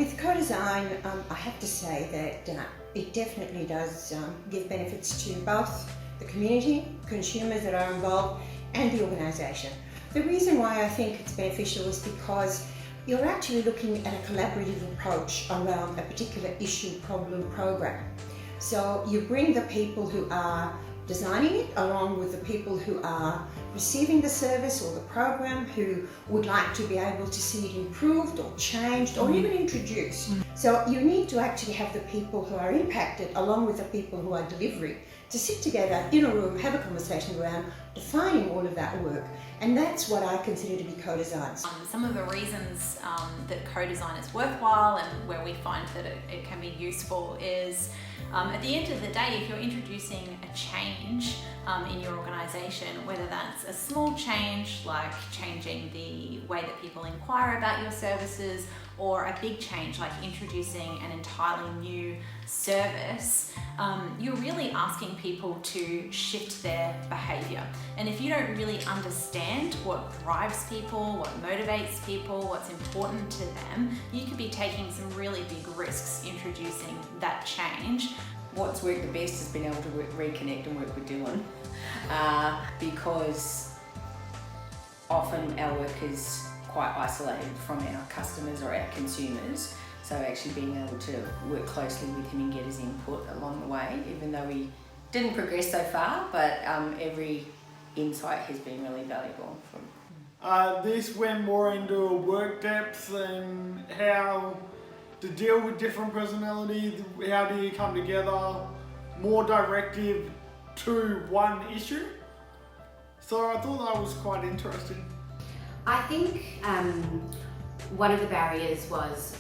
with Codesign, I have to say that it definitely does give benefits to both the community, consumers that are involved, and the organisation. The reason why I think it's beneficial is because you're actually looking at a collaborative approach around a particular issue, problem, program. So you bring the people who are designing it along with the people who are receiving the service or the program, who would like to be able to see it improved or changed or even introduced. So you need to actually have the people who are impacted along with the people who are delivering to sit together in a room, have a conversation around defining all of that work. And that's what I consider to be co-design. Some of the reasons that co-design is worthwhile and where we find that it can be useful is at the end of the day, if you're introducing a change in your organisation, whether that's a small change like changing the way that people inquire about your services, or a big change like introducing an entirely new service, you're really asking people to shift their behaviour. And if you don't really understand what drives people, what motivates people, what's important to them, you could be taking some really big risks introducing that change. What's worked the best has been able to reconnect and work with Dylan, because often our work is quite isolated from our customers or our consumers. So actually being able to work closely with him and get his input along the way, even though we didn't progress so far, but every insight has been really valuable. This went more into work depth and how to deal with different personalities, how do you come together, more directive to one issue. So I thought that was quite interesting. I think one of the barriers was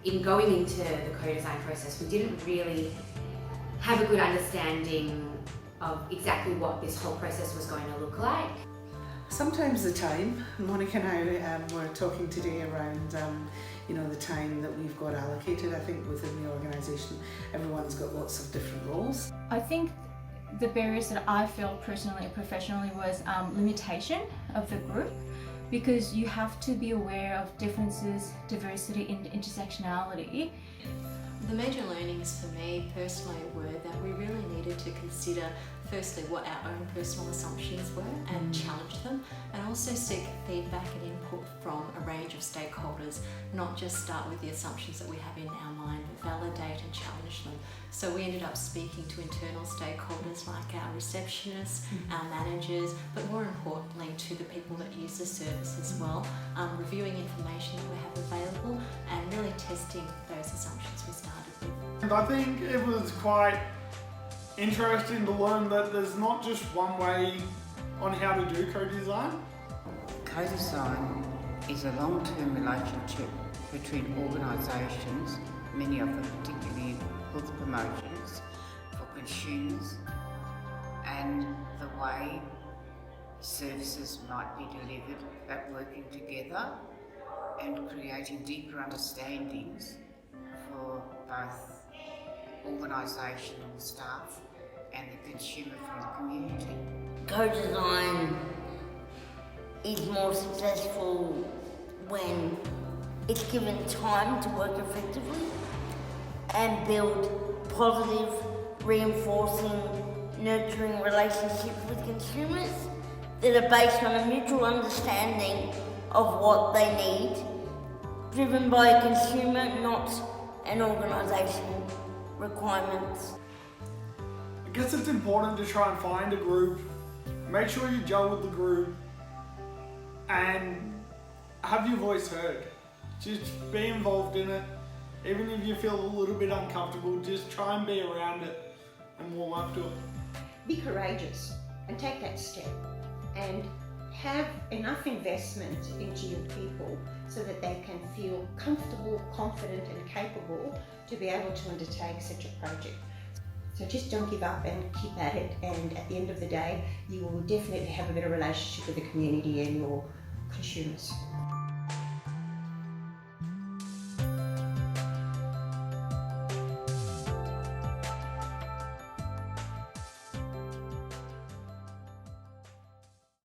in going into the co-design process, we didn't really have a good understanding of exactly what this whole process was going to look like. Sometimes the time, Monica and I were talking today around the time that we've got allocated. I think within the organisation everyone's got lots of different roles. I think the barriers that I felt personally and professionally was limitation of the group, because you have to be aware of differences, diversity and intersectionality. The major learnings for me personally were that we really needed to consider firstly what our own personal assumptions were and challenge them, and also seek feedback and input from a range of stakeholders, not just start with the assumptions that we have in our mind, but validate and challenge them. So we ended up speaking to internal stakeholders like our receptionists, our managers, but more importantly to the people that use the service as well, reviewing information that we have available and really testing those assumptions we started with. And I think it was quite interesting to learn that there's not just one way on how to do co-design. Co-design is a long-term relationship between organisations, many of them particularly health promotions, for consumers, and the way services might be delivered, but working together and creating deeper understandings for both organisational staff and the consumer from the community. Co-design is more successful when it's given time to work effectively and build positive, reinforcing, nurturing relationships with consumers that are based on a mutual understanding of what they need, driven by a consumer, not an organisation requirements. I guess it's important to try and find a group, make sure you gel with the group, and have your voice heard. Just be involved in it. Even if you feel a little bit uncomfortable, just try and be around it and warm up to it. Be courageous and take that step, and have enough investment into your people so that they can feel comfortable, confident and capable to be able to undertake such a project. So just don't give up and keep at it, and at the end of the day you will definitely have a better relationship with the community and your consumers.